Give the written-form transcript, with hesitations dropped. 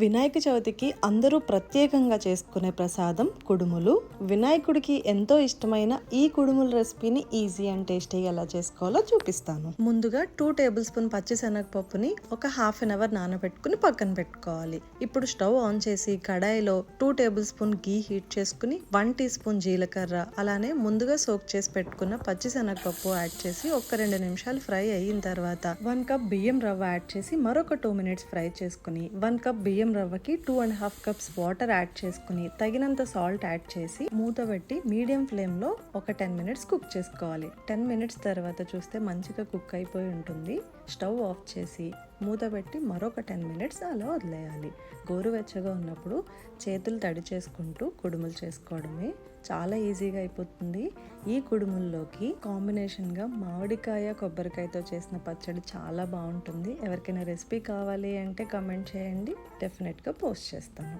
వినాయక చవితికి అందరూ ప్రత్యేకంగా చేసుకునే ప్రసాదం కుడుములు. వినాయకుడికి ఎంతో ఇష్టమైన ఈ కుడుముల రెసిపీని ఈజీ అండ్ టేస్టీగా ఎలా చేసుకోవాలో చూపిస్తాను. ముందుగా 2 టేబుల్ స్పూన్ పచ్చిశనగపప్పుని ఒక హాఫ్ అన్ అవర్ నానబెట్టుకుని పక్కన పెట్టుకోవాలి. ఇప్పుడు స్టవ్ ఆన్ చేసి కడాయిలో 2 టేబుల్ స్పూన్ గీ హీట్ చేసుకుని 1 టీ స్పూన్ జీలకర్ర అలానే ముందుగా సోక్ చేసి పెట్టుకున్న పచ్చిశనగపప్పు యాడ్ చేసి ఒక 2 నిమిషాలు ఫ్రై అయిన తర్వాత 1 కప్ బియ్యం రవ్వ యాడ్ చేసి మరొక 2 మినిట్స్ ఫ్రై చేసుకుని 1 కప్ బియ్యం రవ్వకి 2.5 కప్స్ వాటర్ యాడ్ చేసుకుని తగినంత సాల్ట్ యాడ్ చేసి మూత పెట్టి మీడియం ఫ్లేమ్ లో ఒక 10 మినిట్స్ కుక్ చేసుకోవాలి. 10 మినిట్స్ తర్వాత చూస్తే మంచిగా కుక్ అయిపోయి ఉంటుంది. స్టవ్ ఆఫ్ చేసి మూత పెట్టి మరొక 10 మినిట్స్ అలా వదిలేయాలి. గోరువెచ్చగా ఉన్నప్పుడు చేతులు తడి చేసుకుంటూ కుడుములు చేసుకోవడమే. చాలా ఈజీగా అయిపోతుంది. ఈ కుడుముల్లోకి కాంబినేషన్గా మామిడికాయ కొబ్బరికాయతో చేసిన పచ్చడి చాలా బాగుంటుంది. ఎవరికైనా రెసిపీ కావాలి అంటే కామెంట్ చేయండి, డెఫినెట్గా పోస్ట్ చేస్తాను.